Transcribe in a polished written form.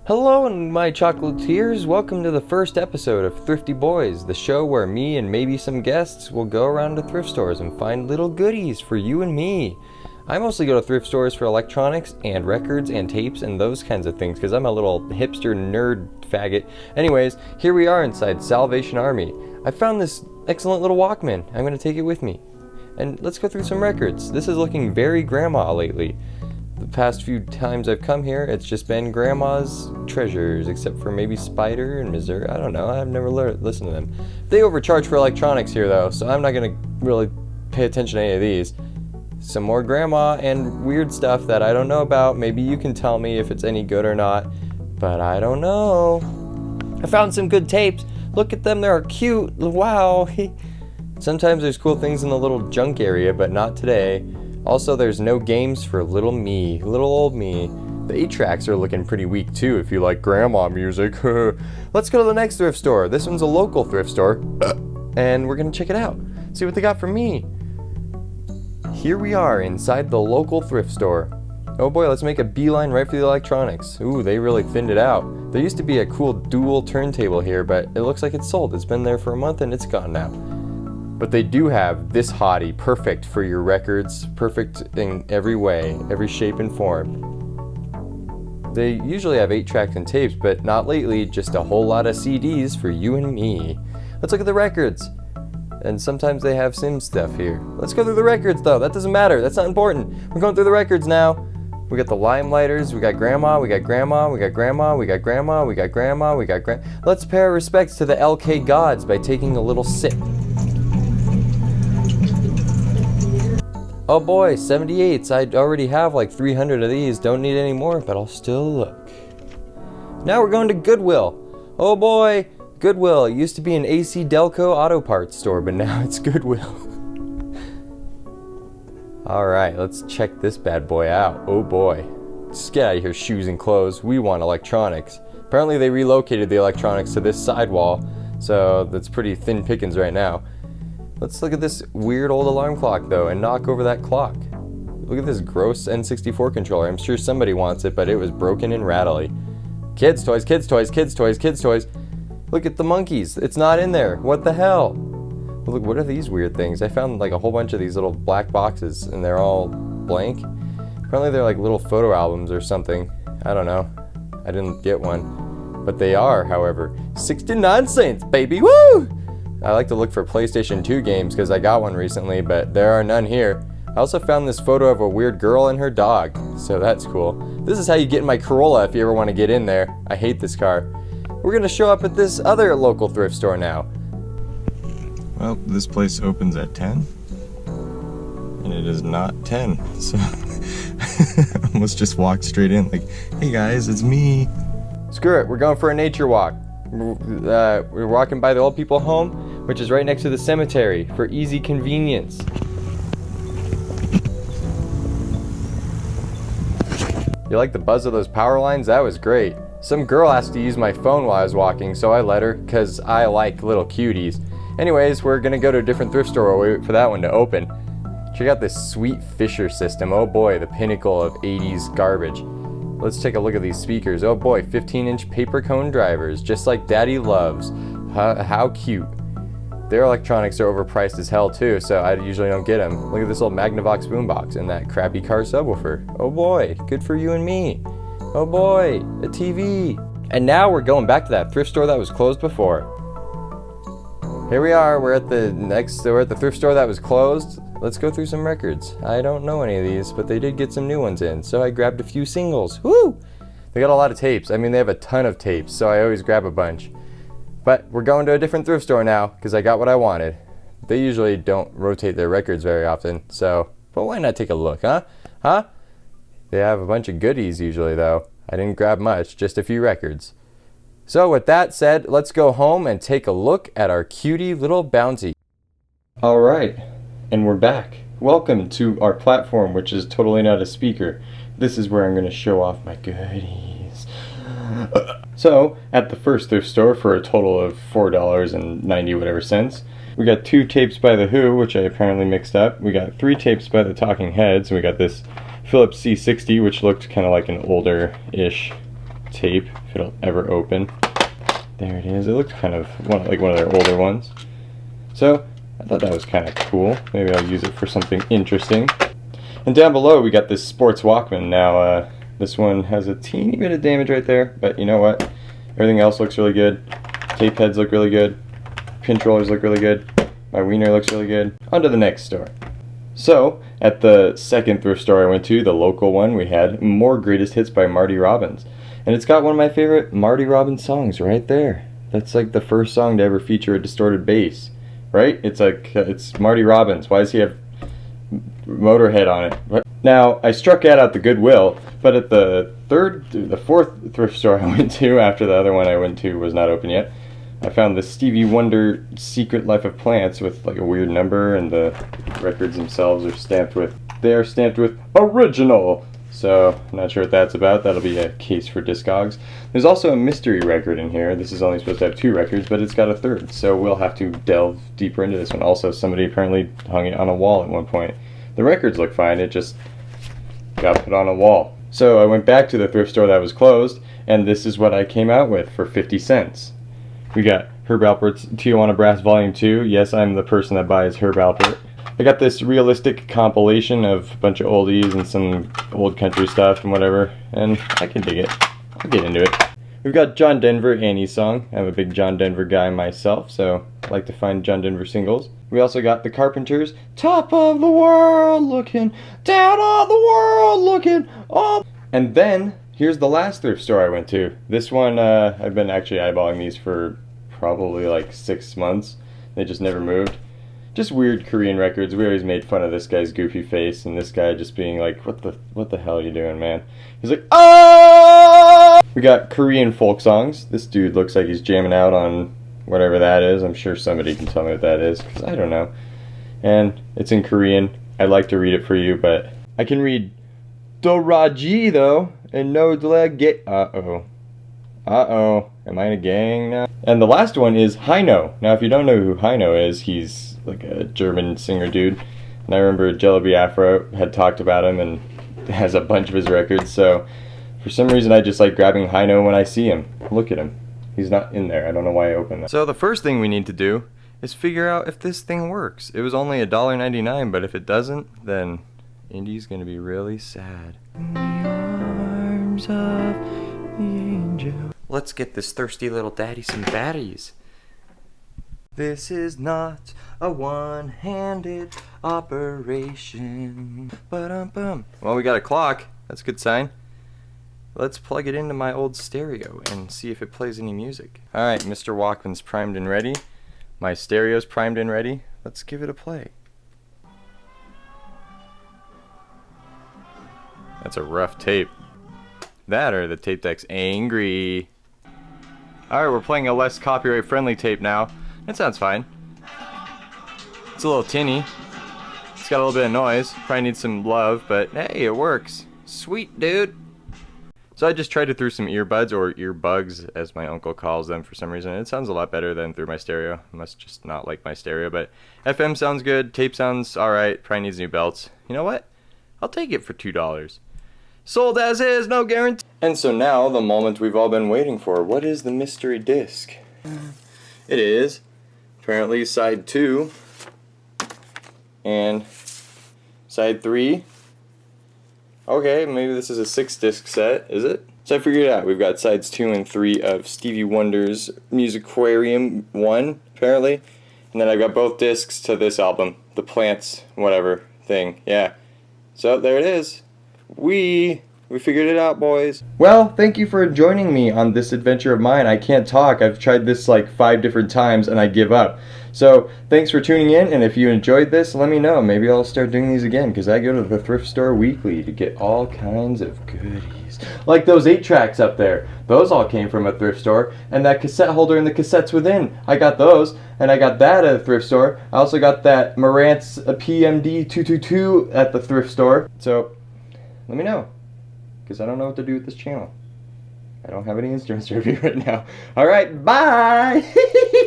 Hello, and my chocolatiers. Welcome to the first episode of Thrifty Boyz, the show where me and maybe some guests will go around to thrift stores and find little goodies for you and me. I mostly go to thrift stores for electronics and records and tapes and those kinds of things because I'm a little hipster nerd faggot. Anyways, here we are inside Salvation Army. I found this excellent little Walkman. I'm going to take it with me. And let's go through some records. This is looking very grandma lately. The past few times I've come here, it's just been grandma's treasures, except for maybe Spider and Missouri. I don't know. I've never listened to them. They overcharge for electronics here, though, so I'm not going to really pay attention to any of these. Some more grandma and weird stuff that I don't know about. Maybe you can tell me if it's any good or not, but I don't know. I found some good tapes. Look at them. They're cute. Wow. Sometimes there's cool things in the little junk area, but not today. Also, there's no games for little me, little old me. The 8-tracks are looking pretty weak too if you like grandma music. Let's go to the next thrift store. This one's a local thrift store, and we're gonna check it out. See what they got for me. Here we are inside the local thrift store. Oh boy, let's make a beeline right for the electronics. Ooh, they really thinned it out. There used to be a cool dual turntable here, but it looks like it's sold. It's been there for a month and it's gone now. But they do have this hottie, perfect for your records, perfect in every way, every shape and form. They usually have 8-tracks and tapes, but not lately, just a whole lot of CDs for you and me. Let's look at the records. And sometimes they have sim stuff here. Let's go through the records though, that doesn't matter, that's not important. We're going through the records now. We got the Limelighters, we got grandma, we got grandma, we got grandma, we got grandma, we got grandma, we got grandma. Let's pay our respects to the LK gods by taking a little sip. Oh boy, 78s. I already have like 300 of these. Don't need any more, but I'll still look. Now we're going to Goodwill. Oh boy, Goodwill. It used to be an AC Delco auto parts store, but now it's Goodwill. Alright, let's check this bad boy out. Oh boy. Just get out of here, shoes and clothes. We want electronics. Apparently they relocated the electronics to this sidewall, so that's pretty thin pickings right now. Let's look at this weird old alarm clock though and knock over that clock. Look at this gross N64 controller. I'm sure somebody wants it, but it was broken and rattly. Kids toys, kids toys, kids toys, kids toys. Look at the monkeys. It's not in there. What the hell? Look, what are these weird things? I found like a whole bunch of these little black boxes and they're all blank. Apparently they're like little photo albums or something. I don't know. I didn't get one. But they are, however. 69 cents, baby. Woo! I like to look for PlayStation 2 games because I got one recently, but there are none here. I also found this photo of a weird girl and her dog, so that's cool. This is how you get in my Corolla if you ever want to get in there. I hate this car. We're going to show up at this other local thrift store now. Well, this place opens at 10, and it is not 10, so I almost just walked straight in like, hey guys, it's me. Screw it, we're going for a nature walk. We're walking by the old people home, which is right next to the cemetery for easy convenience. You like the buzz of those power lines? That was great. Some girl asked to use my phone while I was walking, so I let her, because I like little cuties. Anyways, we're gonna go to a different thrift store while we wait for that one to open. Check out this sweet Fisher system. Oh boy, the pinnacle of 80s garbage. Let's take a look at these speakers. Oh boy, 15-inch paper cone drivers, just like Daddy loves. How cute. Their electronics are overpriced as hell too, so I usually don't get them. Look at this old Magnavox boombox and that crappy car subwoofer. Oh boy, good for you and me. Oh boy, a TV. And now we're going back to that thrift store that was closed before. Here we are, we're at the thrift store that was closed. Let's go through some records. I don't know any of these, but they did get some new ones in, so I grabbed a few singles. Woo! They got a lot of tapes. I mean, they have a ton of tapes, so I always grab a bunch. But we're going to a different thrift store now, because I got what I wanted. They usually don't rotate their records very often, so, but why not take a look, huh? Huh? They have a bunch of goodies usually, though. I didn't grab much, just a few records. So with that said, let's go home and take a look at our cutie little bounty. Alright. And we're back. Welcome to our platform, which is totally not a speaker. This is where I'm going to show off my goodies. So, at the first thrift store for a total of $4.90 whatever cents, we got 2 tapes by The Who, which I apparently mixed up. We got 3 tapes by the Talking Heads. We got this Philips C60, which looked kind of like an older-ish tape, if it'll ever open. There it is. It looked kind of like one of their older ones. So I thought that was kind of cool. Maybe I'll use it for something interesting. And down below we got this sports Walkman. Now this one has a teeny bit of damage right there, but you know what? Everything else looks really good. Tape heads look really good. Controllers look really good. My wiener looks really good. On to the next store. So, at the second thrift store I went to, the local one, we had more greatest hits by Marty Robbins. And it's got one of my favorite Marty Robbins songs right there. That's like the first song to ever feature a distorted bass, right? It's like, it's Marty Robbins. Why does he have Motorhead on it? Now, I struck out the Goodwill, but at the fourth thrift store I went to, after the other one I went to was not open yet, I found the Stevie Wonder Secret Life of Plants with like a weird number, and the records themselves are stamped with original. So I'm not sure what that's about. That'll be a case for Discogs. There's also a mystery record in here. This is only supposed to have 2 records, but it's got a 3rd, so we'll have to delve deeper into this one. Also, somebody apparently hung it on a wall at one point. The records look fine, it just got put on a wall. So I went back to the thrift store that was closed, and this is what I came out with for 50 cents. We got Herb Alpert's Tijuana Brass Volume 2. Yes, I'm the person that buys Herb Alpert. I got this realistic compilation of a bunch of oldies and some old country stuff and whatever, and I can dig it. I'll get into it. We've got John Denver, Annie's song. I'm a big John Denver guy myself, so I like to find John Denver singles. We also got the Carpenters, Top of the World Looking, Down on the World Looking, up. And then, here's the last thrift store I went to. This one, I've been actually eyeballing these for probably like 6 months. They just never moved. Just weird Korean records. We always made fun of this guy's goofy face and this guy just being like, what the hell are you doing, man? He's like, oh! We got Korean folk songs. This dude looks like he's jamming out on whatever that is. I'm sure somebody can tell me what that is, because I don't know. And it's in Korean. I'd like to read it for you, but I can read Do-ra-ji though, and no get. Uh-oh. Uh-oh. Am I in a gang now? And the last one is Heino. Now, if you don't know who Heino is, he's like a German singer dude. And I remember Jellyby Afro had talked about him and has a bunch of his records. So, for some reason, I just like grabbing Heino when I see him. Look at him. He's not in there. I don't know why I opened that. So the first thing we need to do is figure out if this thing works. It was only $1.99, but if it doesn't, then Indy's gonna be really sad. In the arms of the angel. Let's get this thirsty little daddy some baddies. This is not a one-handed operation. Ba-dum-bum. Well, we got a clock. That's a good sign. Let's plug it into my old stereo and see if it plays any music. Alright, Mr. Walkman's primed and ready. My stereo's primed and ready. Let's give it a play. That's a rough tape. That or the tape deck's angry. Alright, we're playing a less copyright friendly tape now. That sounds fine. It's a little tinny. It's got a little bit of noise. Probably needs some love, but hey, it works. Sweet, dude. So I just tried it through some earbuds, or earbugs as my uncle calls them for some reason. It sounds a lot better than through my stereo. I must just not like my stereo, but FM sounds good, tape sounds alright, probably needs new belts. You know what? I'll take it for $2. Sold as is, no guarantee. And so now, the moment we've all been waiting for. What is the mystery disc? It is apparently side 2 and side 3. Okay, maybe this is a 6-disc set, is it? So I figured it out. We've got sides 2 and 3 of Stevie Wonder's Musicarium 1, apparently. And then I've got both discs to this album, the Plants, whatever thing. Yeah. So there it is. We figured it out, boys. Well, thank you for joining me on this adventure of mine. I can't talk. I've tried this like 5 different times and I give up. So, thanks for tuning in, and if you enjoyed this, let me know. Maybe I'll start doing these again, because I go to the thrift store weekly to get all kinds of goodies. Like those 8-tracks up there. Those all came from a thrift store. And that cassette holder and the cassettes within. I got those, and I got that at a thrift store. I also got that Marantz PMD 222 at the thrift store. So, let me know, because I don't know what to do with this channel. I don't have any instruments to review right now. Alright, bye!